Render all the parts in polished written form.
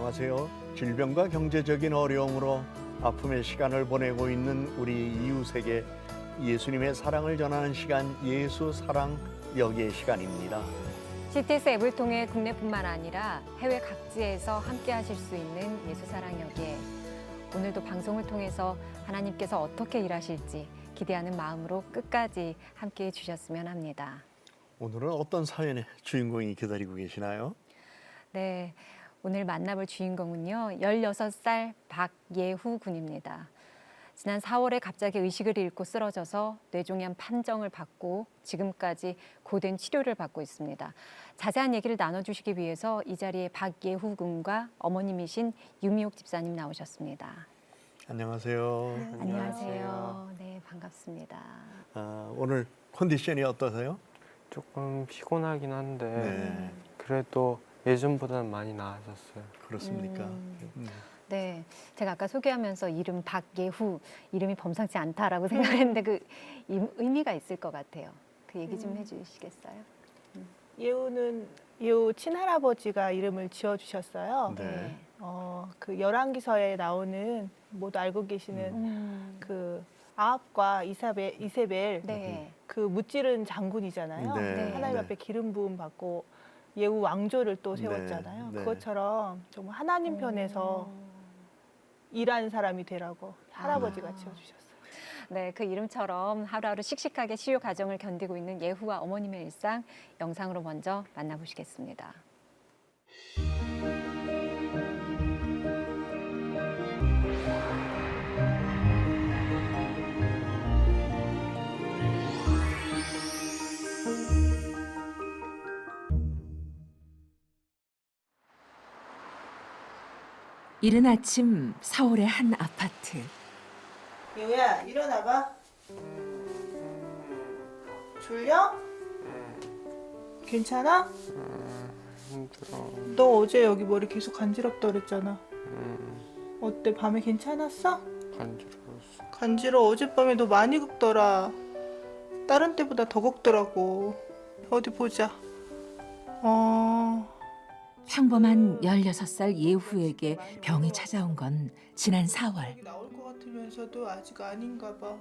안녕하세요. 질병과 경제적인 어려움으로 아픔의 시간을 보내고 있는 우리 이웃에게 예수님의 사랑을 전하는 시간, 예수 사랑 여기의 시간입니다. CTS 앱을 통해 국내뿐만 아니라 해외 각지에서 함께 하실 수 있는 예수 사랑 여기에 오늘도 방송을 통해서 하나님께서 어떻게 일하실지 기대하는 마음으로 끝까지 함께 해주셨으면 합니다. 오늘은 어떤 사연의 주인공이 기다리고 계시나요? 네, 오늘 만나볼 주인공은요, 16살 박예후 군입니다. 지난 4월에 갑자기 의식을 잃고 쓰러져서 뇌종양 판정을 받고 지금까지 고된 치료를 받고 있습니다. 자세한 얘기를 나눠주시기 위해서 이 자리에 박예후 군과 어머님이신 유미옥 집사님 나오셨습니다. 안녕하세요. 안녕하세요. 네, 반갑습니다. 오늘 컨디션이 어떠세요? 조금 피곤하긴 한데 네. 그래도 예전보다는 많이 나아졌어요. 그렇습니까? 네, 제가 아까 소개하면서 이름 박예후, 이름이 범상치 않다라고 생각했는데 그 의미가 있을 것 같아요. 그 얘기 좀 해주시겠어요? 예후는 예후 친할아버지가 이름을 지어주셨어요. 네. 그 열왕기서에 나오는 모두 알고 계시는 그 아합과 이세벨 네. 그 무찌른 장군이잖아요. 네. 하나님 네. 앞에 기름 부음 받고 예후 왕조를 또 네. 세웠잖아요. 네. 그것처럼 정말 하나님 편에서 일하는 사람이 되라고 할아버지가 지어주셨어요. 네, 그 이름처럼 하루하루 씩씩하게 치유 과정을 견디고 있는 예후와 어머님의 일상 영상으로 먼저 만나보시겠습니다. 이른 아침 서울의 한 아파트. 예후야 일어나봐. 졸려? 괜찮아? 힘들어. 너 어제 여기 머리 계속 간지럽다 그랬잖아. 어때? 밤에 괜찮았어? 간지러웠어. 간지러워. 어젯밤에 너 많이 긁더라. 다른 때보다 더 긁더라고. 어디 보자. 평범한 16살 예후에게 병이 찾아온 건 지난 4월. 여기 나올 것 같으면서도 아직 아닌가 봐.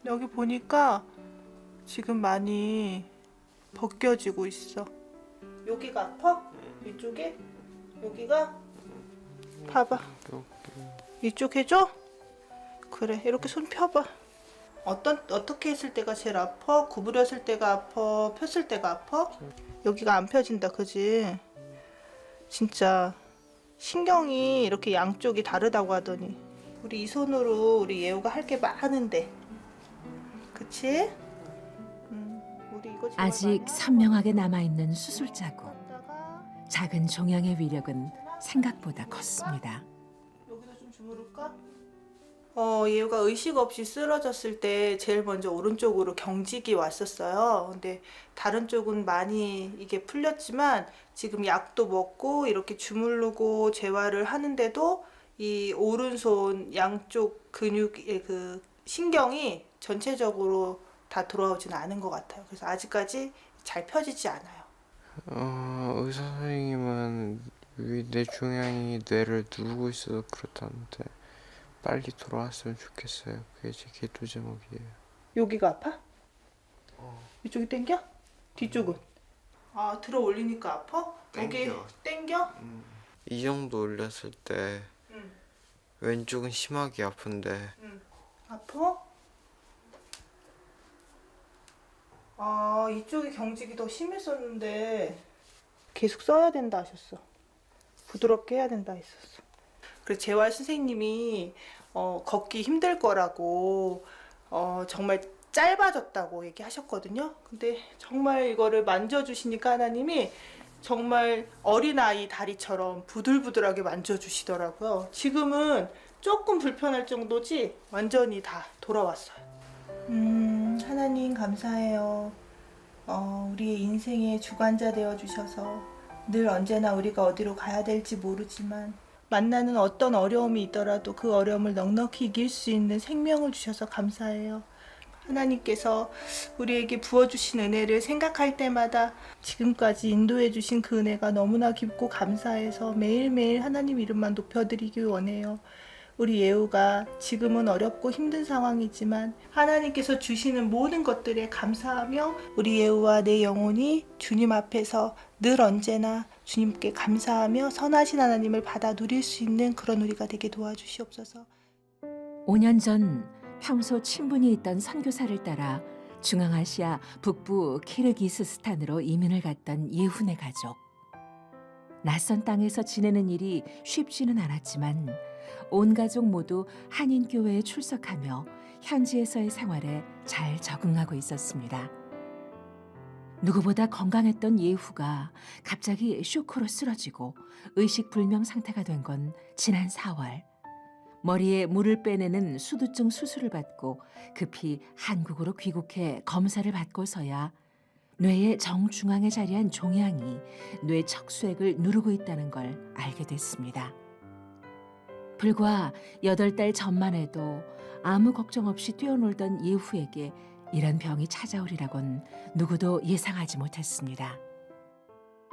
여기 보니까 지금 많이 벗겨지고 있어. 여기가 아파? 이쪽에? 여기가? 봐봐. 이쪽 해줘? 그래, 이렇게 손 펴봐. 어떻게 했을 때가 제일 아파? 구부렸을 때가 아파? 폈을 때가 아파? 여기가 안 펴진다, 그지? 진짜 신경이 이렇게 양쪽이 다르다고 하더니 우리 이 손으로 우리 예후가 할 게 많은데, 그치? 우리 이거 정말 아직 많이 선명하게 남아있는 수술 자국. 하다가 작은 종양의 위력은 생각보다 컸습니다. 여기도 좀 주무를까? 예후가 의식 없이 쓰러졌을 때 제일 먼저 오른쪽으로 경직이 왔었어요. 근데 다른 쪽은 많이 이게 풀렸지만 지금 약도 먹고 이렇게 주무르고 재활을 하는데도 이 오른손 양쪽 근육의 그 신경이 전체적으로 다 돌아오지는 않은 것 같아요. 그래서 아직까지 잘 펴지지 않아요. 의사 선생님은 뇌종양이 뇌를 누르고 있어서 그렇다는데 빨리 돌아왔으면 좋겠어요. 그게 제 기도 제목이에요. 여기가 아파? 이쪽이 땡겨? 뒤쪽은? 들어 올리니까 아파? 여기 땡겨. 땡겨? 이 정도 올렸을 때 응. 왼쪽은 심하게 아픈데 아파? 이쪽이 경직이 더 심했었는데 계속 써야 된다 하셨어. 부드럽게 해야 된다 했었어. 그래서 재활 선생님이 걷기 힘들 거라고 정말 짧아졌다고 얘기하셨거든요. 근데 정말 이거를 만져주시니까 하나님이 정말 어린아이 다리처럼 부들부들하게 만져주시더라고요. 지금은 조금 불편할 정도지 완전히 다 돌아왔어요. 하나님 감사해요. 우리의 인생의 주관자 되어주셔서 늘 언제나 우리가 어디로 가야 될지 모르지만 만나는 어떤 어려움이 있더라도 그 어려움을 넉넉히 이길 수 있는 생명을 주셔서 감사해요. 하나님께서 우리에게 부어주신 은혜를 생각할 때마다 지금까지 인도해 주신 그 은혜가 너무나 깊고 감사해서 매일매일 하나님 이름만 높여드리길 원해요. 우리 예우가 지금은 어렵고 힘든 상황이지만 하나님께서 주시는 모든 것들에 감사하며 우리 예우와 내 영혼이 주님 앞에서 늘 언제나 주님께 감사하며 선하신 하나님을 받아 누릴 수 있는 그런 우리가 되게 도와주시옵소서. 5년 전 평소 친분이 있던 선교사를 따라 중앙아시아 북부 키르기스스탄으로 이민을 갔던 예훈의 가족. 낯선 땅에서 지내는 일이 쉽지는 않았지만 온 가족 모두 한인교회에 출석하며 현지에서의 생활에 잘 적응하고 있었습니다. 누구보다 건강했던 예후가 갑자기 쇼크로 쓰러지고 의식불명 상태가 된 건 지난 4월. 머리에 물을 빼내는 수두증 수술을 받고 급히 한국으로 귀국해 검사를 받고서야 뇌의 정중앙에 자리한 종양이 뇌 척수액을 누르고 있다는 걸 알게 됐습니다. 불과 8달 전만 해도 아무 걱정 없이 뛰어놀던 예후에게 이런 병이 찾아오리라곤 누구도 예상하지 못했습니다.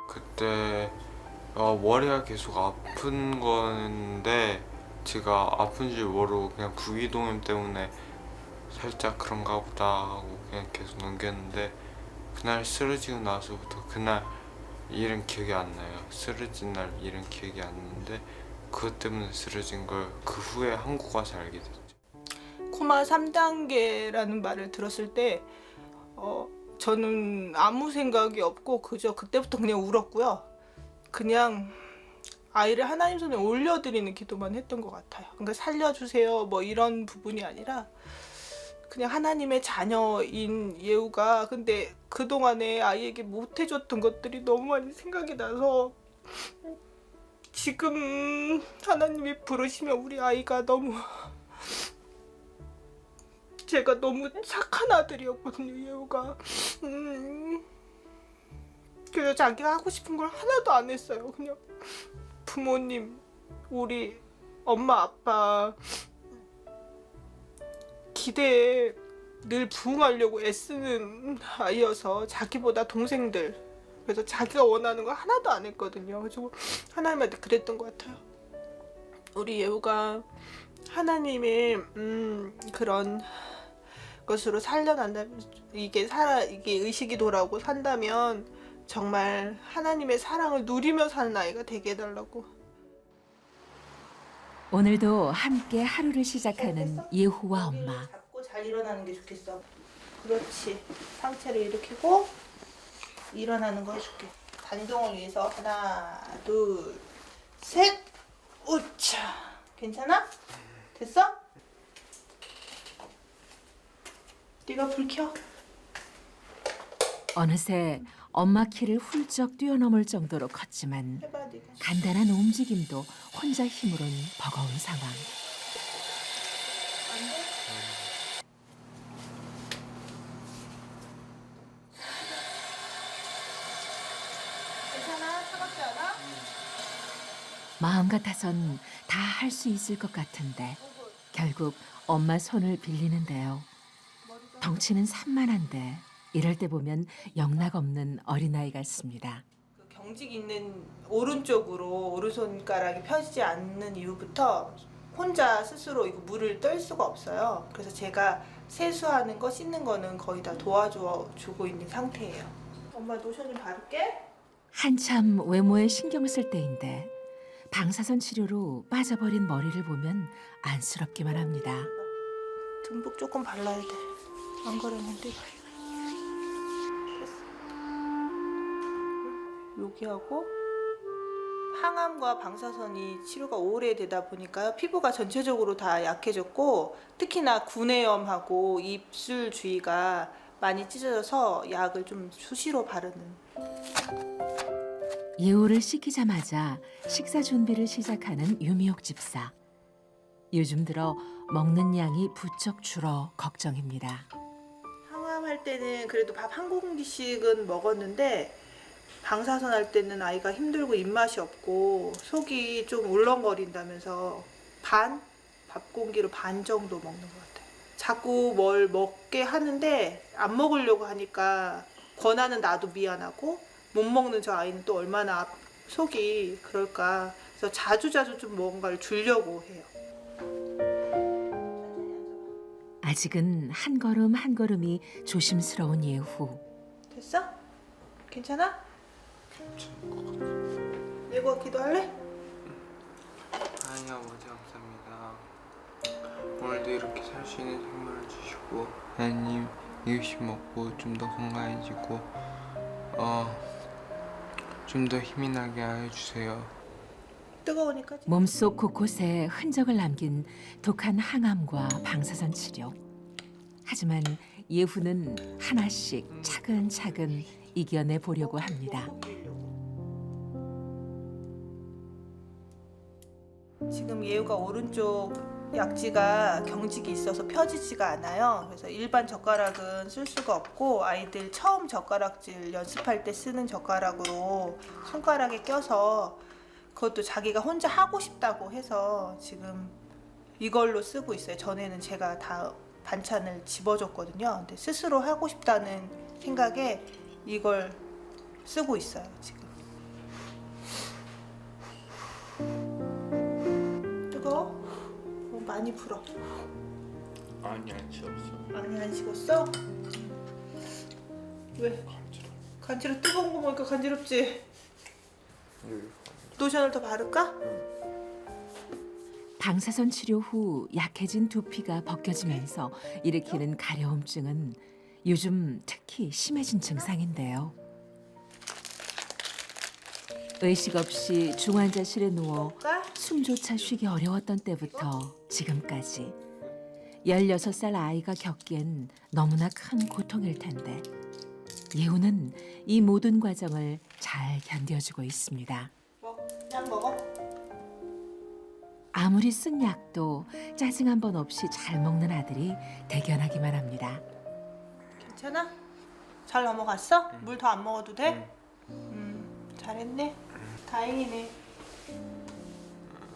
그때 머리가 계속 아픈 건데 제가 아픈 줄 모르고 그냥 부기동염 때문에 살짝 그런가 보다 하고 그냥 계속 넘겼는데 그날 쓰러지고 나서부터 그날 일은 기억이 안 나요. 쓰러진 날 일은 기억이 안 나는데 그것 때문에 쓰러진 걸 그 후에 한국 와서 알게 됐죠. 코마 3단계라는 말을 들었을 때 저는 아무 생각이 없고 그저 그때부터 그냥 울었고요. 그냥 아이를 하나님 손에 올려드리는 기도만 했던 것 같아요. 그러니까 살려주세요 뭐 이런 부분이 아니라 그냥 하나님의 자녀인 예우가 근데 그동안에 아이에게 못해줬던 것들이 너무 많이 생각이 나서 지금 하나님이 부르시면 우리 아이가 너무 제가 너무 착한 아들이었거든요, 예우가. 그래서 자기가 하고 싶은 걸 하나도 안 했어요. 그냥 부모님, 우리 엄마, 아빠 기대에 늘 부응하려고 애쓰는 아이여서 자기보다 동생들 그래서 자기가 원하는 거 하나도 안 했거든요. 그래서 하나님한테 그랬던 것 같아요. 우리 예우가 하나님의 그런 것으로 살려난다면 이게 의식이 돌아오고 산다면 정말 하나님의 사랑을 누리며 사는 아이가 되게 해달라고. 오늘도 함께 하루를 시작하는 예후와 엄마. 잡고 잘 일어나는 게 좋겠어. 그렇지. 상체를 일으키고 일어나는 거 해줄게. 단종을 위해서 하나, 둘, 셋. 우차. 괜찮아? 됐어? 네가 불 켜. 어느새 엄마 키를 훌쩍 뛰어넘을 정도로 컸지만 해봐 네가. 간단한 움직임도 혼자 힘으로는 버거운 상황. 안 돼? 괜찮아? 차갑지 않아? 마음 같아선 다 할 수 있을 것 같은데 결국 엄마 손을 빌리는데요. 덩치는 산만한데 이럴 때 보면 영락없는 어린아이 같습니다. 그 경직 있는 오른쪽으로 오른손가락이 펴지지 않는 이후부터 혼자 스스로 이거 물을 뜰 수가 없어요. 그래서 제가 세수하는 거 씻는 거는 거의 다 도와주고 있는 상태예요. 엄마 로션 좀 바를게. 한참 외모에 신경 쓸 때인데 방사선 치료로 빠져버린 머리를 보면 안쓰럽기만 합니다. 듬뿍 조금 발라야 돼. 안 그랬는데. 여기하고 항암과 방사선이 치료가 오래 되다 보니까요. 피부가 전체적으로 다 약해졌고 특히나 구내염하고 입술 주위가 많이 찢어져서 약을 좀 수시로 바르는. 예우를 씻기자마자 식사 준비를 시작하는 유미옥 집사. 요즘 들어 먹는 양이 부쩍 줄어 걱정입니다. 항암할 때는 그래도 밥 한 공기씩은 먹었는데 방사선 할 때는 아이가 힘들고 입맛이 없고 속이 좀 울렁거린다면서 밥 공기로 반 정도 먹는 것 같아요. 자꾸 뭘 먹게 하는데 안 먹으려고 하니까 권하는 나도 미안하고 못 먹는 저 아이는 또 얼마나 속이 그럴까. 그래서 자주자주 좀 뭔가를 주려고 해요. 아직은 한 걸음 한 걸음이 조심스러운 예후. 됐어? 괜찮아? 예고 기도할래? 하나님 아버지 감사합니다. 오늘도 이렇게 살 수 있는 생명을 주시고 하나님 이웃이 먹고 좀 더 건강해지고 좀 더 힘이 나게 하여 주세요. 뜨거우니까. 몸속 곳곳에 흔적을 남긴 독한 항암과 방사선 치료. 하지만 예후는 하나씩 차근차근 이겨내 보려고 합니다. 지금 예우가 오른쪽 약지가 경직이 있어서 펴지지가 않아요. 그래서 일반 젓가락은 쓸 수가 없고 아이들 처음 젓가락질 연습할 때 쓰는 젓가락으로 손가락에 껴서 그것도 자기가 혼자 하고 싶다고 해서 지금 이걸로 쓰고 있어요. 전에는 제가 다 반찬을 집어줬거든요. 근데 스스로 하고 싶다는 생각에 이걸 쓰고 있어요, 지금. 뜨거워? 많이 불어. 아니 안 식었어. 많이 안 식었어? 왜? 간지러 뜨거운 거 먹으니까 간지럽지? 로션을 더 바를까? 방사선 치료 후 약해진 두피가 벗겨지면서 일으키는 가려움증은 요즘 특히 심해진 증상인데요. 의식 없이 중환자실에 누워 먹을까? 숨조차 쉬기 어려웠던 때부터 지금까지 16살 아이가 겪기엔 너무나 큰 고통일 텐데 예우는 이 모든 과정을 잘 견뎌주고 있습니다. 약 먹어. 아무리 쓴 약도 짜증 한 번 없이 잘 먹는 아들이 대견하기만 합니다. 괜찮아? 잘 넘어갔어? 물 더 안 먹어도 돼? 잘했네. 다행이네.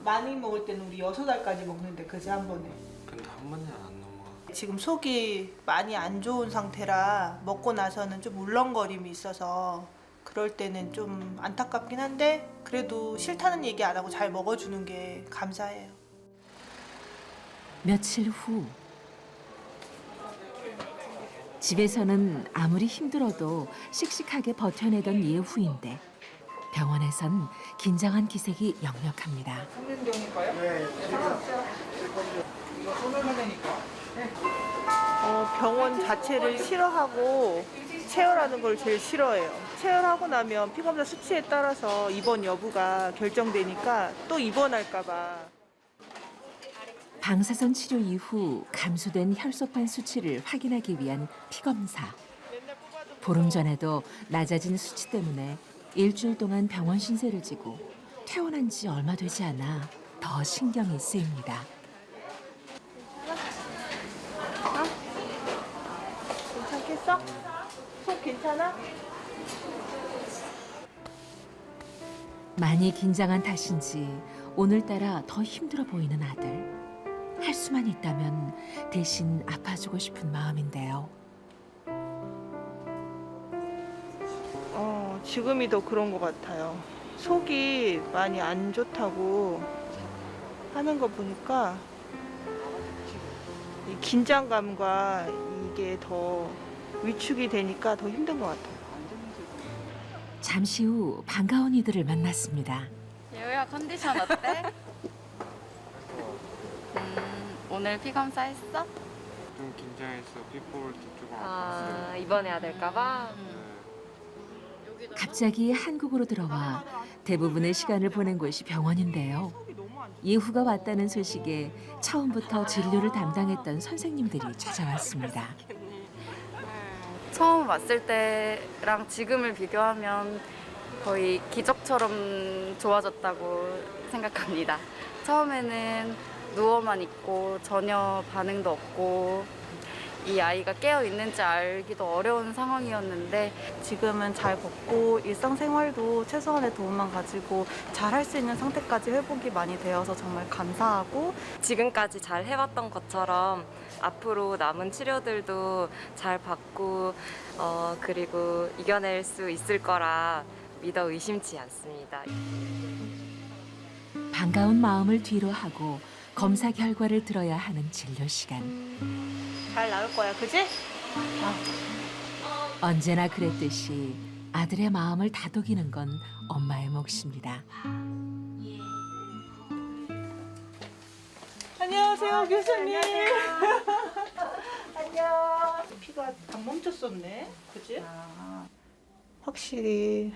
많이 먹을 때는 우리 6알까지 먹는데 그지 한 번에. 근데 한 번에 안 넘어가. 지금 속이 많이 안 좋은 상태라 먹고 나서는 좀 울렁거림이 있어서 그럴 때는 좀 안타깝긴 한데 그래도 싫다는 얘기 안 하고 잘 먹어주는 게 감사해요. 며칠 후 집에서는 아무리 힘들어도 씩씩하게 버텨내던 예후인데 병원에선 긴장한 기색이 역력합니다. 병원 자체를 싫어하고 체열하는 걸 제일 싫어해요. 체열하고 나면 피검사 수치에 따라서 입원 여부가 결정되니까 또 입원할까 봐. 방사선 치료 이후 감소된 혈소판 수치를 확인하기 위한 피검사. 보름 전에도 낮아진 수치 때문에 일주일 동안 병원 신세를 지고 퇴원한 지 얼마 되지 않아 더 신경이 쓰입니다. 괜찮겠어? 속 괜찮아? 많이 긴장한 탓인지 오늘따라 더 힘들어 보이는 아들. 할 수만 있다면 대신 아파주고 싶은 마음인데요. 지금이 더 그런 것 같아요. 속이 많이 안 좋다고 하는 거 보니까 이 긴장감과 이게 더 위축이 되니까 더 힘든 것 같아요. 잠시 후 반가운 이들을 만났습니다. 예우야 컨디션 어때? 오늘 피검사 했어? 좀 긴장해서 피 뽑을 때 조금 아, 입원해야 될까봐? 갑자기 한국으로 들어와 대부분의 시간을 보낸 곳이 병원인데요. 예후가 왔다는 소식에 처음부터 진료를 담당했던 선생님들이 찾아왔습니다. 처음 왔을 때랑 지금을 비교하면 거의 기적처럼 좋아졌다고 생각합니다. 처음에는 누워만 있고 전혀 반응도 없고 이 아이가 깨어 있는지 알기도 어려운 상황이었는데 지금은 잘 걷고 일상생활도 최소한의 도움만 가지고 잘 할 수 있는 상태까지 회복이 많이 되어서 정말 감사하고 지금까지 잘 해왔던 것처럼 앞으로 남은 치료들도 잘 받고 그리고 이겨낼 수 있을 거라 믿어 의심치 않습니다. 반가운 마음을 뒤로 하고 검사 결과를 들어야 하는 진료 시간. 잘 나올 거야, 그지? 언제나 그랬듯이 아들의 마음을 다독이는 건 엄마의 몫입니다. 안녕하세요, 교수님. 안녕. 피가 안 멈췄었네, 그지? 확실히.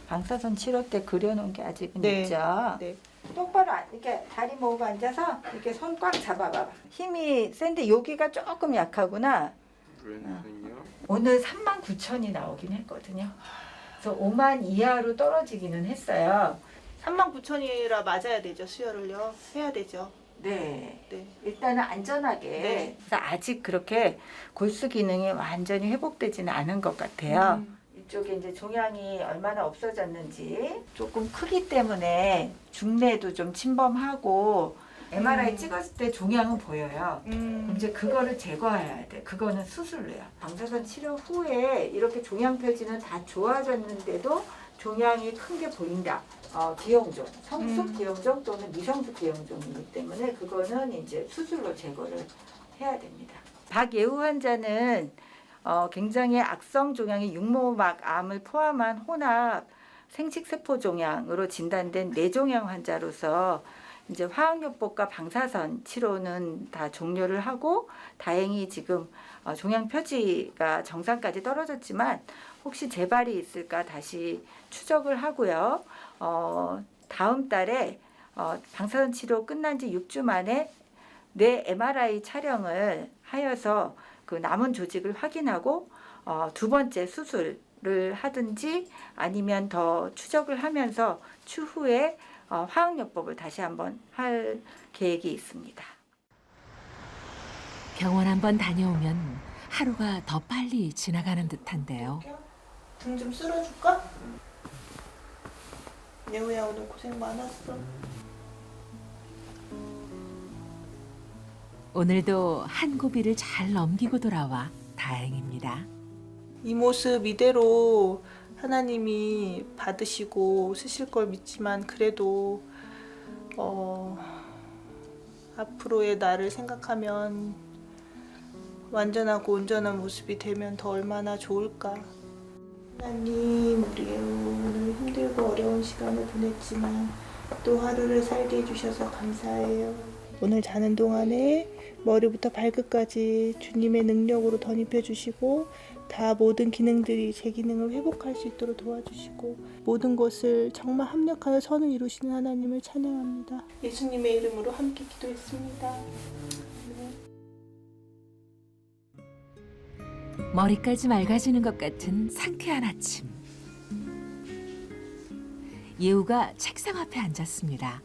방사선 치료 때 그려놓은 게 아직은 네. 있죠. 네. 똑바로 이렇게 다리 모으고 앉아서 이렇게 손 꽉 잡아봐. 힘이 센데 여기가 조금 약하구나. 왼손이요? 오늘 39,000이 나오긴 했거든요. 그래서 5만 이하로 떨어지기는 했어요. 39,000이라 맞아야 되죠, 수혈을요. 해야 되죠. 네. 네. 일단은 안전하게. 네. 그래서 아직 그렇게 골수 기능이 완전히 회복되지는 않은 것 같아요. 이쪽에 이제 종양이 얼마나 없어졌는지 조금 크기 때문에 중내도 좀 침범하고 MRI 찍었을 때 종양은 보여요. 그럼 이제 그거를 제거해야 돼. 그거는 수술로요. 방사선 치료 후에 이렇게 종양 표지는 다 좋아졌는데도 종양이 큰 게 보인다. 기형종, 성숙 기형종 또는 미성숙 기형종이기 때문에 그거는 이제 수술로 제거를 해야 됩니다. 박예우 환자는 굉장히 악성 종양이 육모막암을 포함한 혼합 생식세포 종양으로 진단된 뇌종양 환자로서 이제 화학요법과 방사선 치료는 다 종료를 하고 다행히 지금 종양 표지가 정상까지 떨어졌지만 혹시 재발이 있을까 다시 추적을 하고요. 다음 달에 방사선 치료 끝난 지 6주 만에 뇌 MRI 촬영을 하여서 그 남은 조직을 확인하고 두 번째 수술을 하든지 아니면 더 추적을 하면서 추후에 화학요법을 다시 한번 할 계획이 있습니다. 병원 한번 다녀오면 하루가 더 빨리 지나가는 듯한데요. 등 좀 쓸어줄까? 예우야, 오늘 고생 많았어. 오늘도 한 고비를 잘 넘기고 돌아와 다행입니다. 이 모습 이대로 하나님이 받으시고 쓰실 걸 믿지만 그래도 앞으로의 나를 생각하면 완전하고 온전한 모습이 되면 더 얼마나 좋을까. 하나님, 우리 오늘 힘들고 어려운 시간을 보냈지만 또 하루를 살게 해주셔서 감사해요. 오늘 자는 동안에 머리부터 발끝까지 주님의 능력으로 덧입혀 주시고 다 모든 기능들이 제 기능을 회복할 수 있도록 도와주시고 모든 것을 정말 합력하여 선을 이루시는 하나님을 찬양합니다. 예수님의 이름으로 함께 기도했습니다. 머리까지 맑아지는 것 같은 상쾌한 아침. 예우가 책상 앞에 앉았습니다.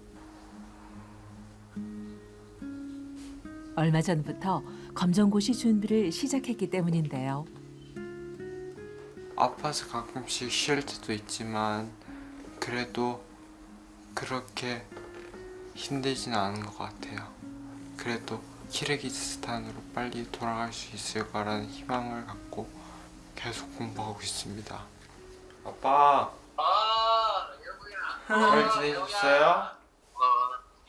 얼마 전부터 검정고시 준비를 시작했기 때문인데요. 아파서 가끔씩 쉴 때도 있지만 그래도 그렇게 힘들지는 않은 것 같아요. 그래도 키르기즈스탄으로 빨리 돌아갈 수 있을 거라는 희망을 갖고 계속 공부하고 있습니다. 아빠! 여보야. 잘 지내셨어요?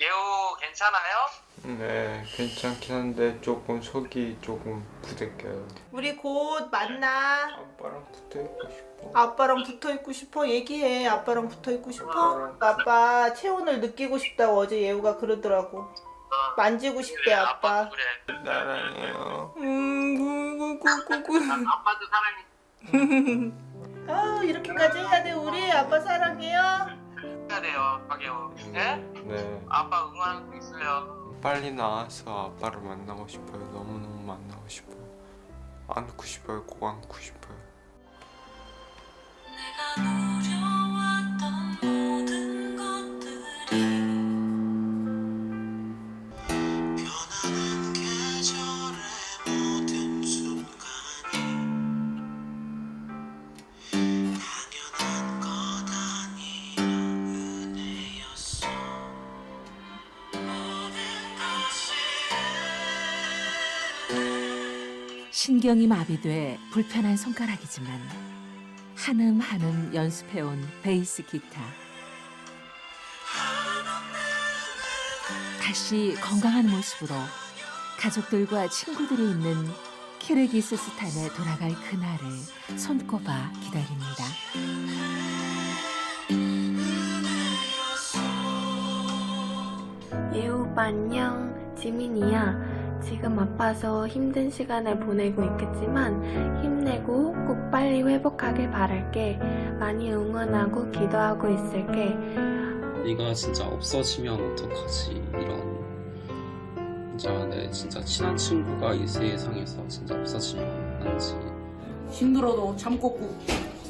예우 괜찮아요? 네, 괜찮긴 한데 조금 속이 조금 부대껴요. 우리 곧 만나. 아빠랑 붙어있고 싶어. 아빠랑 붙어있고 싶어? 얘기해. 아빠랑 붙어있고 싶어? 아빠 체온을 느끼고 싶다고 어제 예우가 그러더라고. 만지고 싶대 아빠. 아빠도 그래. 사랑해요. 구구구구구. 아빠도 사랑해. 아 이렇게까지 해야 돼 우리? 아빠 사랑해요. 해야 돼요, 박예우. 네? 네. 아빠 응원하는 거 있어요. 빨리 나와서 아빠를 만나고 싶어요. 너무너무 만나고 싶어요. 안고 싶어요. 꼭 안고 싶어요. 변하는 계절의 모든 신경이 마비돼 불편한 손가락이지만 한음 연습해온 베이스 기타. 다시 건강한 모습으로 가족들과 친구들이 있는 키르기스스탄에 돌아갈 그날을 손꼽아 기다립니다. 예우 오빠 안녕. 지민이야. 지금 아파서 힘든 시간을 보내고 있겠지만 힘내고 꼭 빨리 회복하길 바랄게. 많이 응원하고 기도하고 있을게. 네가 진짜 없어지면 어떡하지 이런 진짜 내 진짜 친한 친구가 이 세상에서 진짜 없어지면 안지. 힘들어도 참고 꼭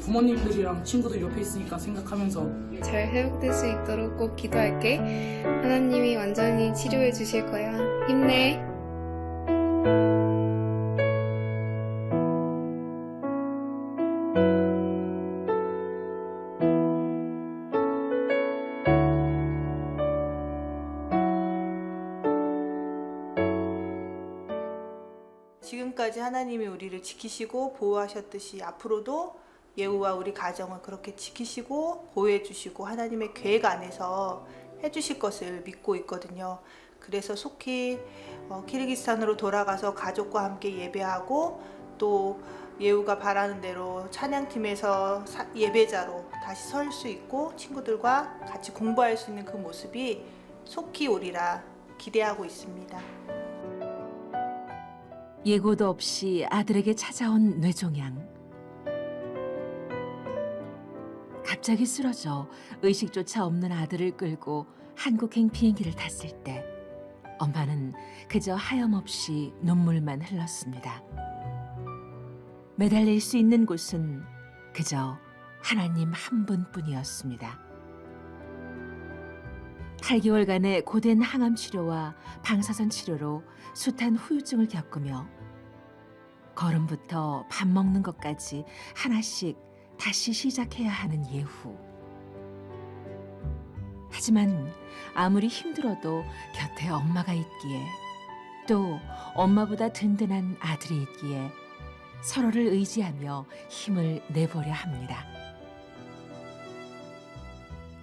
부모님들이랑 친구들 옆에 있으니까 생각하면서 잘 회복될 수 있도록 꼭 기도할게. 하나님이 완전히 치료해 주실 거야. 힘내. 지금까지 하나님이 우리를 지키시고 보호하셨듯이 앞으로도 예우와 우리 가정을 그렇게 지키시고 보호해 주시고 하나님의 계획 안에서 해주실 것을 믿고 있거든요. 그래서 속히 키르기스탄으로 돌아가서 가족과 함께 예배하고 또 예우가 바라는 대로 찬양팀에서 예배자로 다시 설 수 있고 친구들과 같이 공부할 수 있는 그 모습이 속히 오리라 기대하고 있습니다. 예고도 없이 아들에게 찾아온 뇌종양. 갑자기 쓰러져 의식조차 없는 아들을 끌고 한국행 비행기를 탔을 때 엄마는 그저 하염없이 눈물만 흘렀습니다. 매달릴 수 있는 곳은 그저 하나님 한 분뿐이었습니다. 8개월간의 고된 항암 치료와 방사선 치료로 숱한 후유증을 겪으며 걸음부터 밥 먹는 것까지 하나씩 다시 시작해야 하는 예후. 하지만 아무리 힘들어도 곁에 엄마가 있기에 또 엄마보다 든든한 아들이 있기에 서로를 의지하며 힘을 내보려 합니다.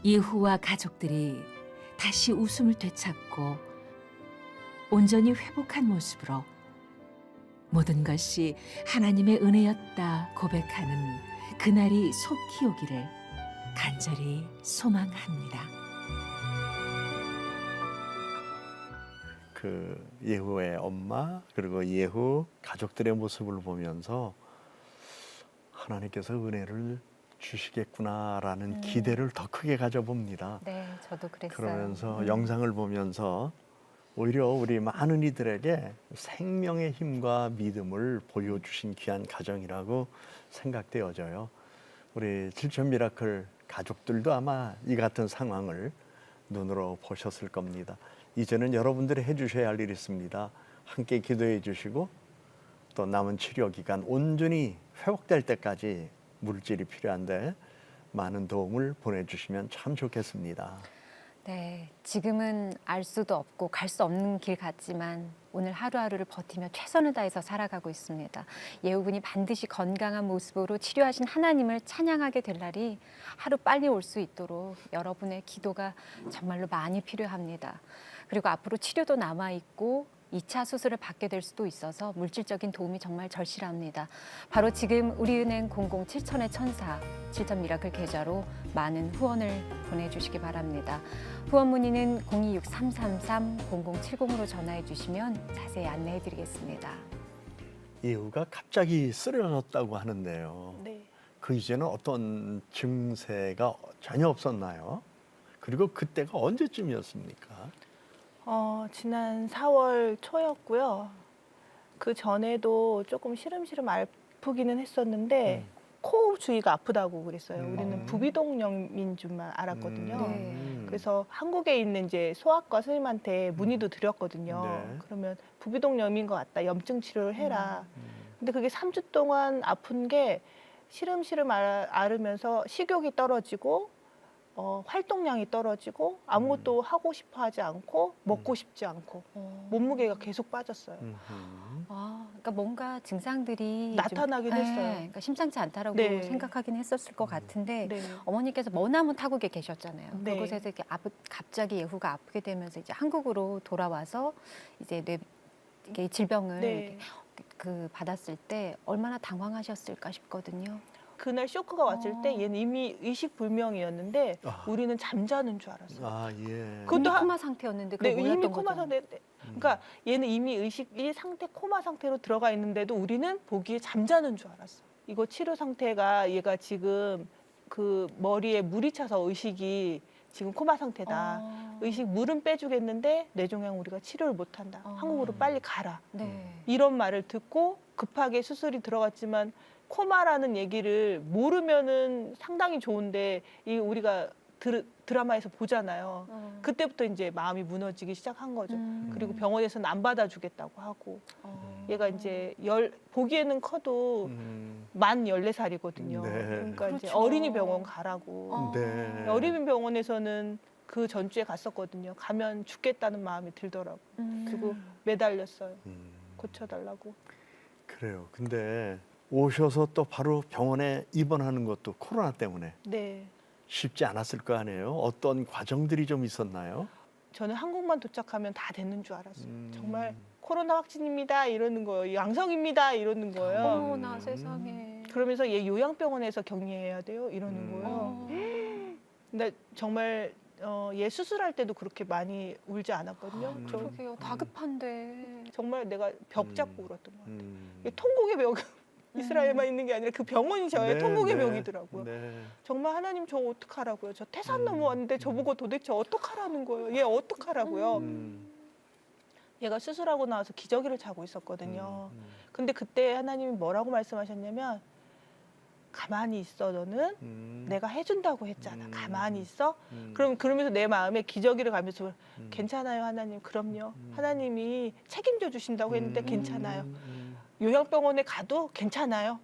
예후와 가족들이 다시 웃음을 되찾고 온전히 회복한 모습으로 모든 것이 하나님의 은혜였다 고백하는 그날이 속히 오기를 간절히 소망합니다. 그 예후의 엄마 그리고 예후 가족들의 모습을 보면서 하나님께서 은혜를 주시겠구나라는 기대를 더 크게 가져봅니다. 네, 저도 그랬어요. 그러면서 영상을 보면서 오히려 우리 많은 이들에게 생명의 힘과 믿음을 보여주신 귀한 가정이라고 생각되어져요. 우리 질천 미라클 가족들도 아마 이 같은 상황을 눈으로 보셨을 겁니다. 이제는 여러분들이 해주셔야 할 일이 있습니다. 함께 기도해 주시고 또 남은 치료 기간 온전히 회복될 때까지 물질이 필요한데 많은 도움을 보내주시면 참 좋겠습니다. 네, 지금은 알 수도 없고 갈 수 없는 길 같지만 오늘 하루하루를 버티며 최선을 다해서 살아가고 있습니다. 예후군이 반드시 건강한 모습으로 치료하신 하나님을 찬양하게 될 날이 하루 빨리 올 수 있도록 여러분의 기도가 정말로 많이 필요합니다. 그리고 앞으로 치료도 남아있고 2차 수술을 받게 될 수도 있어서 물질적인 도움이 정말 절실합니다. 바로 지금 우리은행 007천의 천사 질천 미라클 계좌로 많은 후원을 보내주시기 바랍니다. 후원 문의는 026-333-0070으로 전화해 주시면 자세히 안내해 드리겠습니다. 예후가 갑자기 쓰러졌다고 하는데요. 네. 그 이전에는 어떤 증세가 전혀 없었나요? 그리고 그때가 언제쯤이었습니까? 지난 4월 초였고요. 그 전에도 조금 시름시름 아프기는 했었는데 코 주위가 아프다고 그랬어요. 우리는 부비동염인 줄만 알았거든요. 네. 그래서 한국에 있는 이제 소아과 선생님한테 문의도 드렸거든요. 네. 그러면 부비동염인 것 같다. 염증 치료를 해라. 근데 그게 3주 동안 아픈 게 시름시름 앓으면서 식욕이 떨어지고 활동량이 떨어지고 아무것도 하고 싶어 하지 않고 먹고 싶지 않고 몸무게가 계속 빠졌어요. 그러니까 뭔가 증상들이 나타나긴 좀, 했어요. 그러니까 심상치 않다라고 네. 생각하긴 했었을 것 같은데 네. 어머니께서 머나먼 타국에 계셨잖아요. 네. 그곳에서 이렇게 갑자기 예후가 아프게 되면서 이제 한국으로 돌아와서 이제 이게 질병을 네. 그 받았을 때 얼마나 당황하셨을까 싶거든요. 그날 쇼크가 왔을 때 얘는 이미 의식 불명이었는데 아. 우리는 잠자는 줄 알았어요. 아, 예. 그것도 이미 한- 코마 상태였는데 네, 그걸 이미 몰랐던 코마 거죠. 상태. 그러니까 얘는 이미 의식이 코마 상태로 들어가 있는데도 우리는 보기에 잠자는 줄 알았어. 이거 치료 상태가 얘가 지금 그 머리에 물이 차서 의식이 지금 코마 상태다. 의식 물은 빼주겠는데 뇌종양 우리가 치료를 못한다. 한국으로 빨리 가라. 네. 이런 말을 듣고 급하게 수술이 들어갔지만 코마라는 얘기를 모르면은 상당히 좋은데 이 우리가 드라마에서 보잖아요. 그때부터 이제 마음이 무너지기 시작한 거죠. 그리고 병원에서는 안 받아주겠다고 하고 얘가 이제 보기에는 커도 만 14살이거든요. 네. 그러니까 이제 그렇죠. 어린이 병원 가라고. 네. 어린이 병원에서는 그 전주에 갔었거든요. 가면 죽겠다는 마음이 들더라고. 그리고 매달렸어요. 고쳐달라고. 그래요. 근데 오셔서 또 바로 병원에 입원하는 것도 코로나 때문에 네. 쉽지 않았을 거 아니에요? 어떤 과정들이 좀 있었나요? 저는 한국만 도착하면 다 됐는 줄 알았어요. 정말 코로나 확진입니다 이러는 거예요. 양성입니다 이러는 거예요. 어머나 세상에. 그러면서 얘 요양병원에서 격리해야 돼요 이러는 거예요. 근데 정말 얘 수술할 때도 그렇게 많이 울지 않았거든요. 저 그러게요. 다급한데. 정말 내가 벽 잡고 울었던 것 같아요. 이게 음. 통곡의 벽 이스라엘만 있는 게 아니라 그 병원이 저의 네, 통곡의 네. 벽이더라고요. 네. 정말 하나님 저 어떡하라고요. 저 태산 넘어왔는데 저보고 도대체 어떡하라는 거예요. 얘 어떡하라고요. 얘가 수술하고 나와서 기저귀를 차고 있었거든요. 근데 그때 하나님이 뭐라고 말씀하셨냐면 가만히 있어 너는 내가 해준다고 했잖아. 가만히 있어. 그러면서 내 마음에 기저귀를 가면서 괜찮아요 하나님. 그럼요. 하나님이 책임져 주신다고 했는데 괜찮아요. 요양병원에 가도 괜찮아요.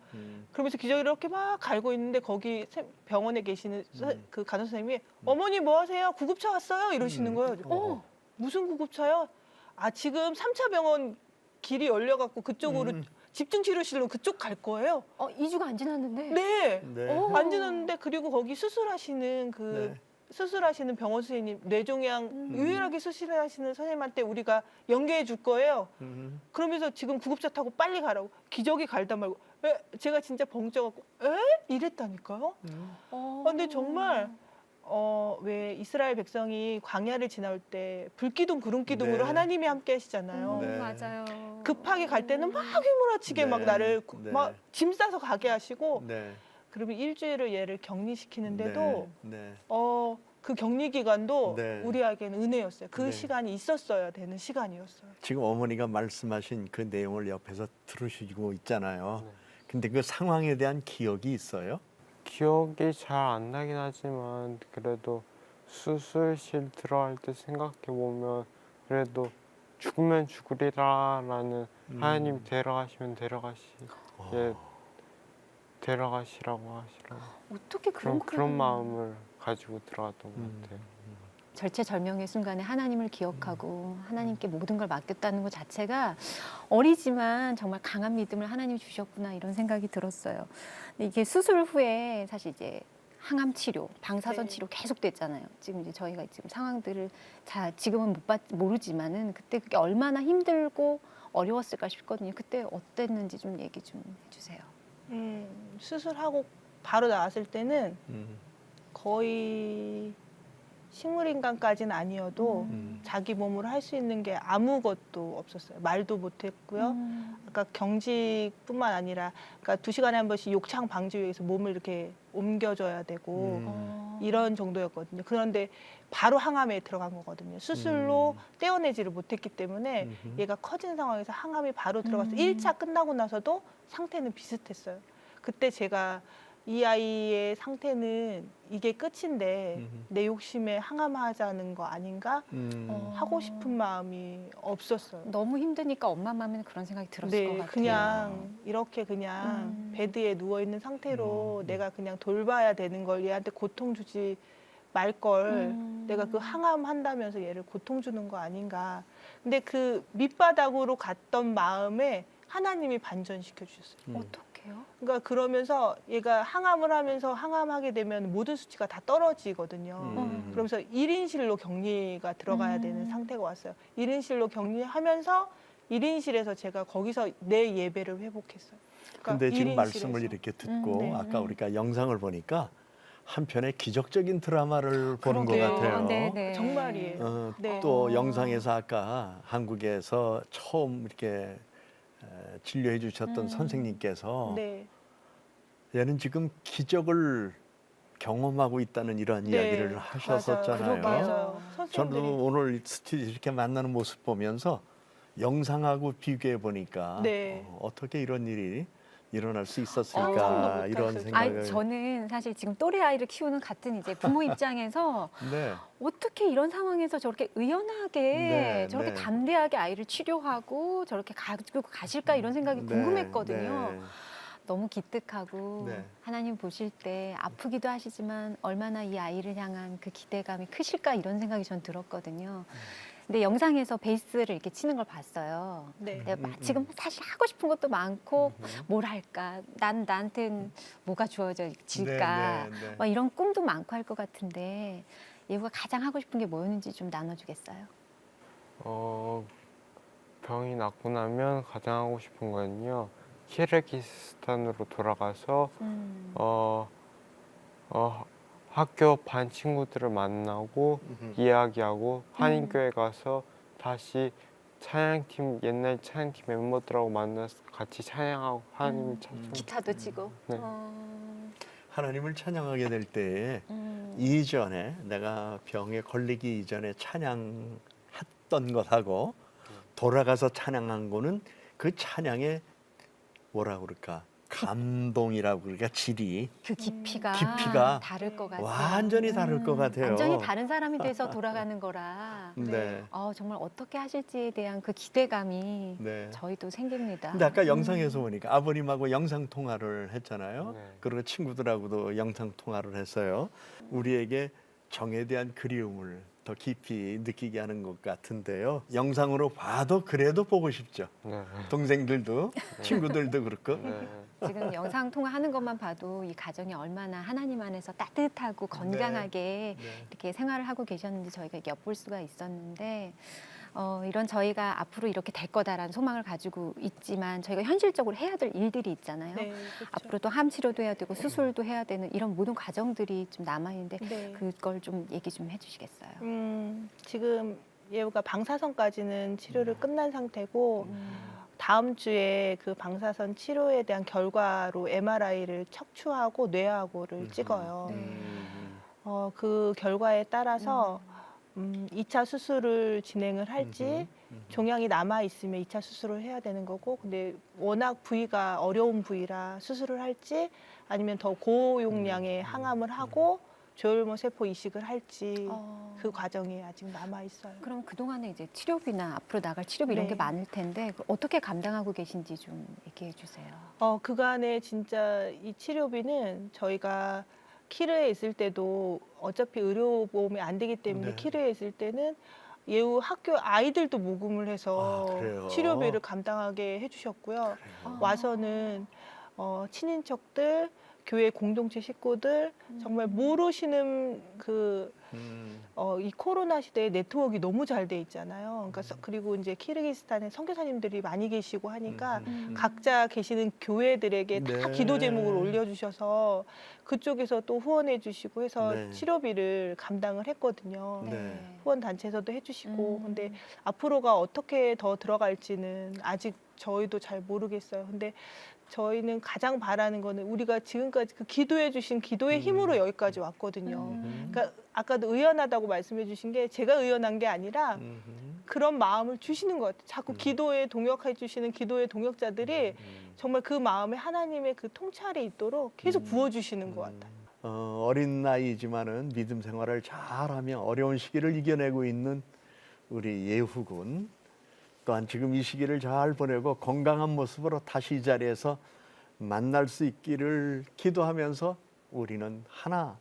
그러면서 기저귀를 이렇게 막 갈고 있는데 거기 병원에 계시는 그 간호사 선생님이 어머니 뭐 하세요? 구급차 왔어요? 이러시는 거예요. 무슨 구급차요? 아 지금 3차 병원 길이 열려갖고 그쪽으로 집중치료실로 그쪽 갈 거예요. 2주가 안 지났는데. 네. 네. 안 지났는데 그리고 거기 수술하시는 네. 수술하시는 병원 선생님 뇌종양 유일하게 수술하시는 선생님한테 우리가 연계해 줄 거예요. 그러면서 지금 구급차 타고 빨리 가라고 기저귀 갈다 말고 제가 진짜 벙쪄갖고 이랬다니까요. 근데 정말 왜 이스라엘 백성이 광야를 지나올 때 불기둥 구름기둥으로 네. 하나님이 함께 하시잖아요. 네. 맞아요. 급하게 갈 때는 막 휘몰아치게 네. 막 나를 네. 막 짐 싸서 가게 하시고 네. 그러면 일주일을 얘를 격리시키는데도 네. 그 격리 기간도 네. 우리에게는 은혜였어요. 그 네. 시간이 있었어야 되는 시간이었어요. 지금 어머니가 말씀하신 그 내용을 옆에서 들으시고 있잖아요. 네. 근데 그 상황에 대한 기억이 있어요? 기억이 잘 안 나긴 하지만 그래도 수술실 들어갈 때 생각해 보면 그래도 죽으면 죽으리라라는 하나님 데려가시면 데려가시라고 하시라고 어떻게 그런 마음을 가지고 들어갔던 것 같아요. 절체절명의 순간에 하나님을 기억하고 하나님께 모든 걸 맡겼다는 것 자체가 어리지만 정말 강한 믿음을 하나님이 주셨구나 이런 생각이 들었어요. 근데 이게 수술 후에 사실 이제 항암 치료, 방사선 네. 치료 계속 됐잖아요. 지금 이제 저희가 지금 상황들을 지금은 모르지만은 그때 그게 얼마나 힘들고 어려웠을까 싶거든요. 그때 어땠는지 좀 얘기 좀 해주세요. 수술하고 바로 나왔을 때는 거의 식물인간까지는 아니어도 자기 몸으로 할 수 있는 게 아무것도 없었어요. 말도 못했고요. 아까 경직뿐만 아니라 그러니까 2시간에 한 번씩 욕창 방지 위해서 몸을 이렇게 옮겨줘야 되고 이런 정도였거든요. 그런데 바로 항암에 들어간 거거든요. 수술로 떼어내지를 못했기 때문에 얘가 커진 상황에서 항암이 바로 들어가서 1차 끝나고 나서도 상태는 비슷했어요. 그때 제가 이 아이의 상태는 이게 끝인데 내 욕심에 항암하자는 거 아닌가 하고 싶은 마음이 없었어요. 너무 힘드니까 엄마 마음에는 그런 생각이 들었을 것 같아요. 그냥 이렇게 그냥 베드에 누워 있는 상태로 내가 그냥 돌봐야 되는 걸 얘한테 고통 주지 말걸 내가 그 항암 한다면서 얘를 고통 주는 거 아닌가. 근데 그 밑바닥으로 갔던 마음에 하나님이 반전시켜 주셨어요. 어떡해요? 그러니까 그러면서 얘가 항암을 하면서 항암하게 되면 모든 수치가 다 떨어지거든요. 그러면서 1인실로 격리가 들어가야 되는 상태가 왔어요. 1인실로 격리하면서 1인실에서 제가 거기서 내 예배를 회복했어요. 그러니까 근데 지금 1인실에서. 말씀을 이렇게 듣고 네. 아까 우리가 영상을 보니까 한편의 기적적인 드라마를 보는 것 그러게요. 같아요. 네. 정말이에요. 네. 또 영상에서 아까 한국에서 처음 이렇게 진료해 주셨던 선생님께서 네. 얘는 지금 기적을 경험하고 있다는 이런 네. 이야기를 하셨었잖아요. 맞아요. 선생님들이. 저도 오늘 스튜디오 이렇게 만나는 모습 보면서 영상하고 비교해 보니까 네. 어떻게 이런 일이 일어날 수 상상도 있었을까 이런 못했어요. 생각을. 아니, 저는 사실 지금 또래 아이를 키우는 같은 이제 부모 입장에서 네. 어떻게 이런 상황에서 저렇게 의연하게 네, 저렇게 네. 담대하게 아이를 치료하고 저렇게 가지고 가실까 이런 생각이 네, 궁금했거든요. 네. 너무 기특하고 네. 하나님 보실 때 아프기도 하시지만 얼마나 이 아이를 향한 그 기대감이 크실까 이런 생각이 전 들었거든요. 근데 영상에서 베이스를 이렇게 치는 걸 봤어요. 네. 근데 지금 사실 하고 싶은 것도 많고 뭘 할까? 나한텐 뭐가 주어질까? 네, 네, 네. 막 이런 꿈도 많고 할 것 같은데 예후가 가장 하고 싶은 게 뭐였는지 좀 나눠주겠어요? 병이 낫고 나면 가장 하고 싶은 거는요. 키르기스탄으로 돌아가서 학교 반 친구들을 만나고 이야기하고 한인교회 가서 다시 찬양팀 옛날 찬양팀 멤버들하고 만나서 같이 찬양하고 하나님을 찾고 기타도 치고. 네. 하나님을 찬양하게 될 때에 이전에 내가 병에 걸리기 이전에 찬양했던 것하고 돌아가서 찬양한 거는 그 찬양의 뭐라 그럴까 감동이라고 그러니까 질이 그 깊이가 다를 것 같아요. 완전히 다를 것 같아요. 완전히 다른 사람이 돼서 돌아가는 거라. 네. 정말 어떻게 하실지에 대한 그 기대감이 네. 저희도 생깁니다. 근데 아까 영상에서 보니까 아버님하고 영상 통화를 했잖아요. 네. 그리고 친구들하고도 영상 통화를 했어요. 우리에게 정에 대한 그리움을 더 깊이 느끼게 하는 것 같은데요. 영상으로 봐도 그래도 보고 싶죠. 네. 동생들도 친구들도 그렇고. 네. 지금 영상 통화하는 것만 봐도 이 가정이 얼마나 하나님 안에서 따뜻하고 건강하게 네. 이렇게 생활을 하고 계셨는지 저희가 엿볼 수가 있었는데 이런 저희가 앞으로 이렇게 될 거다라는 소망을 가지고 있지만 저희가 현실적으로 해야 될 일들이 있잖아요. 네, 그렇죠. 앞으로 또 함 치료도 해야 되고 수술도 해야 되는 이런 모든 과정들이 좀 남아 있는데 네. 그걸 좀 얘기 좀 해주시겠어요? 지금 예우가 방사선까지는 치료를 끝난 상태고 다음 주에 그 방사선 치료에 대한 결과로 MRI를 척추하고 뇌하고를 찍어요. 그 결과에 따라서 2차 수술을 진행을 할지 종양이 남아 있으면 2차 수술을 해야 되는 거고 근데 워낙 부위가 어려운 부위라 수술을 할지 아니면 더 고용량의 항암을 하고 조혈모 세포 이식을 할지 그 과정이 아직 남아 있어요. 그럼 그동안에 이제 치료비나 앞으로 나갈 치료비 이런 네. 게 많을 텐데 그걸 어떻게 감당하고 계신지 좀 얘기해 주세요. 그간에 진짜 이 치료비는 저희가 키르에 있을 때도 어차피 의료보험이 안 되기 때문에 네. 키르에 있을 때는 예우 학교 아이들도 모금을 해서 그래요? 치료비를 감당하게 해주셨고요. 와서는 친인척들, 교회 공동체 식구들 정말 모르시는 이 코로나 시대에 네트워크가 너무 잘 돼 있잖아요. 그러니까 그리고 이제 키르기스탄에 선교사님들이 많이 계시고 하니까 각자 계시는 교회들에게 다 네. 기도 제목을 올려주셔서 그쪽에서 또 후원해 주시고 해서 네. 치료비를 감당을 했거든요. 네. 후원 단체에서도 해주시고 근데 앞으로가 어떻게 더 들어갈지는 아직 저희도 잘 모르겠어요. 근데 저희는 가장 바라는 거는 우리가 지금까지 그 기도해 주신 기도의 힘으로 여기까지 왔거든요. 그러니까 아까도 의연하다고 말씀해 주신 게 제가 의연한 게 아니라 그런 마음을 주시는 것 같아요. 자꾸 기도에 동역해 주시는 기도의 동역자들이 정말 그 마음에 하나님의 그 통찰이 있도록 계속 부어주시는 것 같아요. 어린 나이지만은 믿음 생활을 잘하며 어려운 시기를 이겨내고 있는 우리 예후군 또한 지금 이 시기를 잘 보내고 건강한 모습으로 다시 이 자리에서 만날 수 있기를 기도하면서 우리는 하나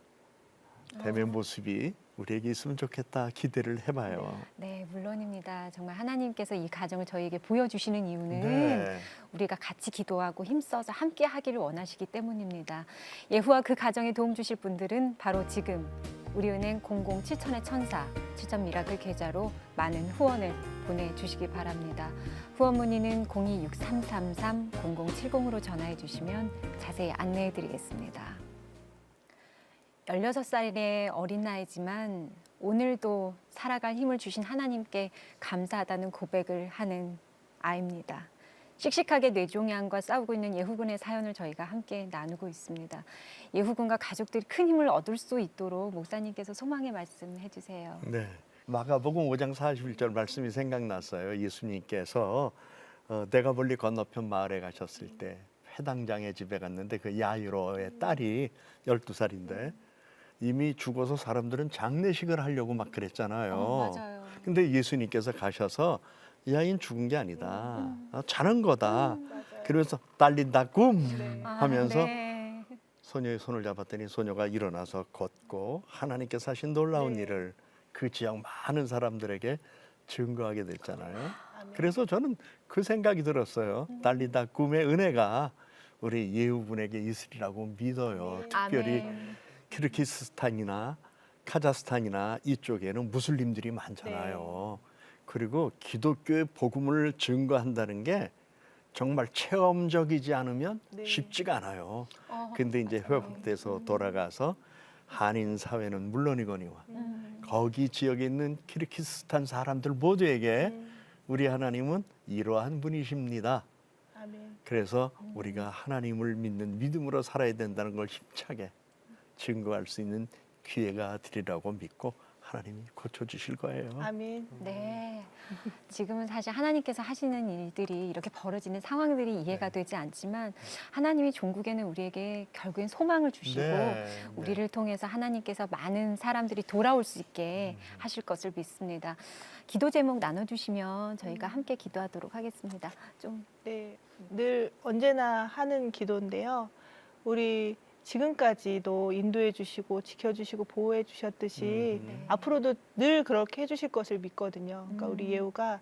뱀의 모습이 우리에게 있으면 좋겠다 기대를 해봐요. 네, 물론입니다. 정말 하나님께서 이 가정을 저희에게 보여주시는 이유는 네. 우리가 같이 기도하고 힘써서 함께 하기를 원하시기 때문입니다. 예후와 그 가정에 도움 주실 분들은 바로 지금 우리은행 007천의 천사 7천 미라클 계좌로 많은 후원을 보내주시기 바랍니다. 후원 문의는 026333-0070으로 전화해 주시면 자세히 안내해 드리겠습니다. 16살의 어린 나이지만 오늘도 살아갈 힘을 주신 하나님께 감사하다는 고백을 하는 아이입니다. 씩씩하게 뇌종양과 싸우고 있는 예후군의 사연을 저희가 함께 나누고 있습니다. 예후군과 가족들이 큰 힘을 얻을 수 있도록 목사님께서 소망의 말씀 해주세요. 네. 마가복음 5장 41절 말씀이 생각났어요. 예수님께서 네가볼리 건너편 마을에 가셨을 때 회당장의 집에 갔는데 그 야이로의 딸이 12살인데 이미 죽어서 사람들은 장례식을 하려고 막 그랬잖아요. 맞아요. 근데 예수님께서 가셔서 이 아이는 죽은 게 아니다. 자는 거다. 그러면서 딸린다 꿈 하면서 네. 소녀의 손을 잡았더니 소녀가 일어나서 걷고 하나님께서 하신 놀라운 일을 그 지역 많은 사람들에게 증거하게 됐잖아요. 그래서 저는 그 생각이 들었어요. 딸린다 꿈의 은혜가 우리 예후군에게 있으리라고 믿어요. 특별히 아멘. 키르기스스탄이나 카자흐스탄이나 이쪽에는 무슬림들이 많잖아요. 그리고 기독교의 복음을 증거한다는 게 정말 체험적이지 않으면 쉽지가 않아요. 근데 이제 회복돼서 돌아가서 한인 사회는 물론이거니와 거기 지역에 있는 키르기스스탄 사람들 모두에게 우리 하나님은 이러한 분이십니다. 그래서 우리가 하나님을 믿는 믿음으로 살아야 된다는 걸 힘차게 증거할 수 있는 기회가 되리라고 믿고 하나님이 고쳐주실 거예요. 아멘. 네. 지금은 사실 하나님께서 하시는 일들이 이렇게 벌어지는 상황들이 이해가 되지 않지만 하나님이 종국에는 우리에게 결국엔 소망을 주시고 우리를 통해서 하나님께서 많은 사람들이 돌아올 수 있게 하실 것을 믿습니다. 기도 제목 나눠주시면 저희가 함께 기도하도록 하겠습니다. 좀 네, 늘 언제나 하는 기도인데요. 우리 지금까지도 인도해 주시고 지켜주시고 보호해 주셨듯이 앞으로도 늘 그렇게 해주실 것을 믿거든요. 그러니까 우리 예후가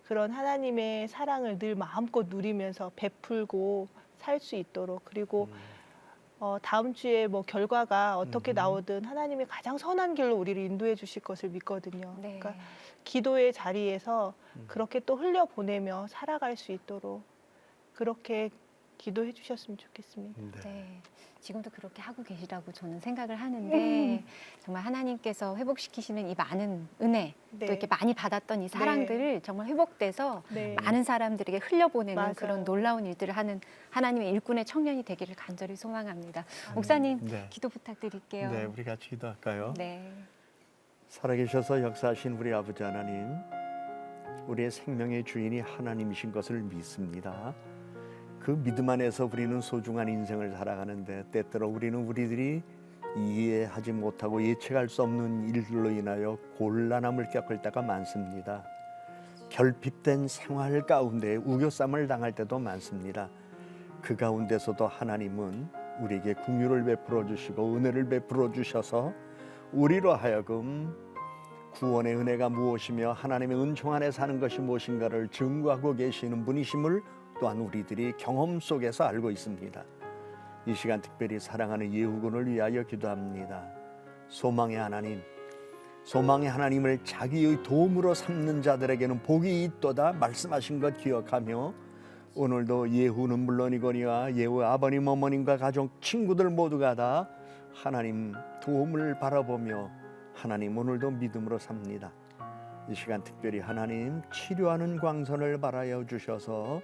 그런 하나님의 사랑을 늘 마음껏 누리면서 베풀고 살 수 있도록 그리고 다음 주에 뭐 결과가 어떻게 나오든 하나님이 가장 선한 길로 우리를 인도해 주실 것을 믿거든요. 네. 그러니까 기도의 자리에서 그렇게 또 흘려보내며 살아갈 수 있도록 그렇게 기도해 주셨으면 좋겠습니다. 네. 지금도 그렇게 하고 계시라고 저는 생각을 하는데 정말 하나님께서 회복시키시는 이 많은 은혜 또 이렇게 많이 받았던 이 사랑들을 정말 회복돼서 많은 사람들에게 흘려보내는 그런 놀라운 일들을 하는 하나님의 일꾼의 청년이 되기를 간절히 소망합니다. 목사님 기도 부탁드릴게요. 네, 우리 같이 기도할까요? 네. 살아계셔서 역사하신 우리 아버지 하나님, 우리의 생명의 주인이 하나님이신 것을 믿습니다. 그 믿음 안에서 우리는 소중한 인생을 살아가는데 때때로 우리는 우리들이 이해하지 못하고 예측할 수 없는 일들로 인하여 곤란함을 겪을 때가 많습니다. 결핍된 생활 가운데 우겨쌈을 당할 때도 많습니다. 그 가운데서도 하나님은 우리에게 긍휼을 베풀어 주시고 은혜를 베풀어 주셔서 우리로 하여금 구원의 은혜가 무엇이며 하나님의 은총 안에 사는 것이 무엇인가를 증거하고 계시는 분이심을 또한 우리들이 경험 속에서 알고 있습니다. 이 시간 특별히 사랑하는 예후군을 위하여 기도합니다. 소망의 하나님, 소망의 하나님을 자기의 도움으로 삼는 자들에게는 복이 있도다 말씀하신 것 기억하며 오늘도 예후는 물론이거니와 예후 아버님, 어머님과 가족, 친구들 모두가 다 하나님 도움을 바라보며 하나님 오늘도 믿음으로 삽니다. 이 시간 특별히 하나님 치료하는 광선을 발하여 주셔서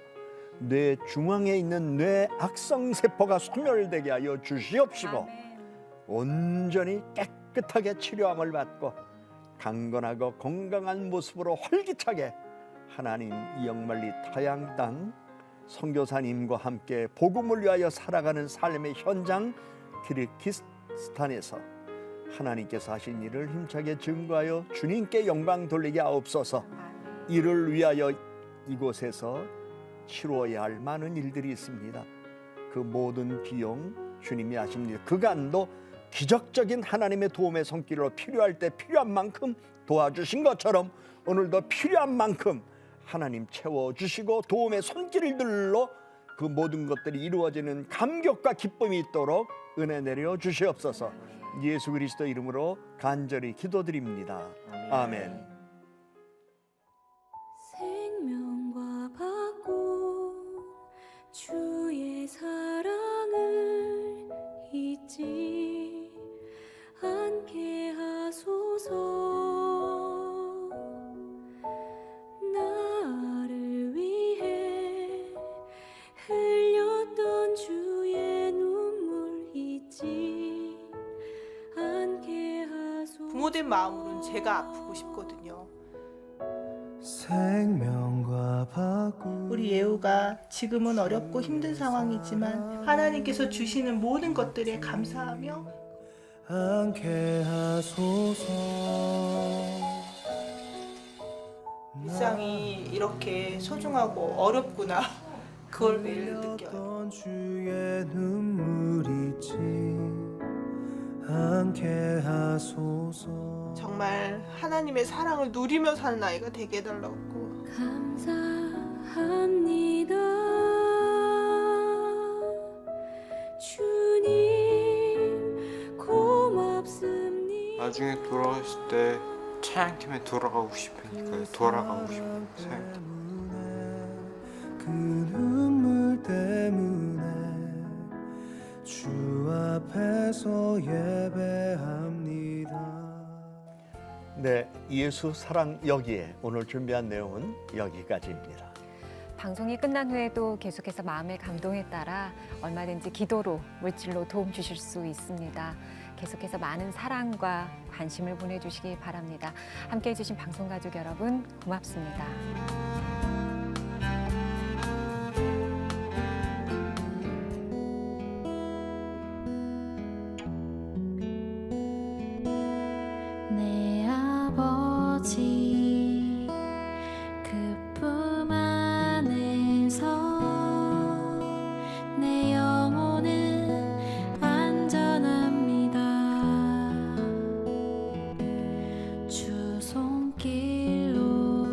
뇌 중앙에 있는 뇌 악성세포가 소멸되게 하여 주시옵시고 온전히 깨끗하게 치료함을 받고 강건하고 건강한 모습으로 활기차게 하나님 이영만리 타양 땅 선교사님과 함께 복음을 위하여 살아가는 삶의 현장 키르기스탄에서 하나님께서 하신 일을 힘차게 증거하여 주님께 영광 돌리게 하옵소서. 이를 위하여 이곳에서 치루어야 할 많은 일들이 있습니다. 그 모든 비용 주님이 하십니다. 그간도 기적적인 하나님의 도움의 손길로 필요할 때 필요한 만큼 도와주신 것처럼 오늘도 필요한 만큼 하나님 채워주시고 도움의 손길들로 그 모든 것들이 이루어지는 감격과 기쁨이 있도록 은혜 내려 주시옵소서. 예수 그리스도 이름으로 간절히 기도드립니다. 아멘. 생명과 바꾼 주의 사랑을 잊지 않게 하소서. 나를 위해 흘렸던 주의 눈물 잊지 않게 하소서. 부모된 마음으로는 제가 아프고 싶거든요. 생명과 바꾸 우리 예우가 지금은 어렵고 힘든 상황이지만 하나님께서 주시는 모든 것들에 감사하며 않게 하소서. 일상이 이렇게 소중하고 어렵구나. 그걸 매일 느껴요. 흘렸던 주의 눈물 잊지 않게 하소서. 정말 하나님의 사랑을 누리며 사는 아이가 되게 해달라고. 감사합니다. 주님 고맙습니다. 나중에 돌아가실 때 찬양팀에 돌아가고 싶으니까요. 돌아가고 싶은 생각. 그 눈물 때문에 주 앞에서 예배합니다. 네, 예수 사랑 여기에 오늘 준비한 내용은 여기까지입니다. 방송이 끝난 후에도 계속해서 마음의 감동에 따라 얼마든지 기도로 물질로 도움 주실 수 있습니다. 계속해서 많은 사랑과 관심을 보내주시기 바랍니다. 함께해 주신 방송가족 여러분 고맙습니다. 내 아버지 그 품 안에서 내 영혼은 안전합니다. 주 손길로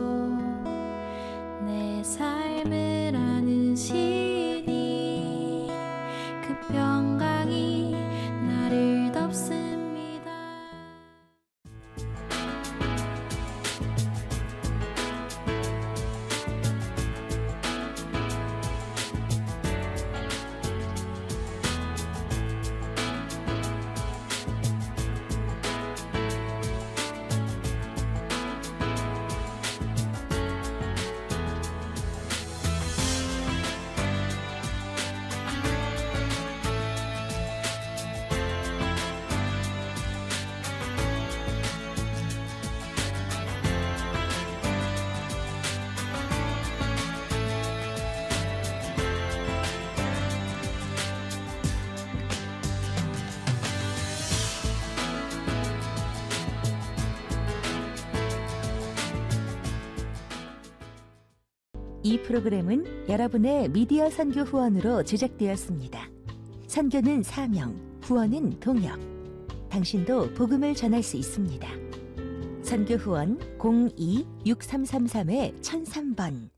내 삶을 안으시니 그 평강이 나를 덮습니다. 이 프로그램은 여러분의 미디어 선교 후원으로 제작되었습니다. 선교는 사명, 후원은 동역. 당신도 복음을 전할 수 있습니다. 선교 후원 02-6333-1003번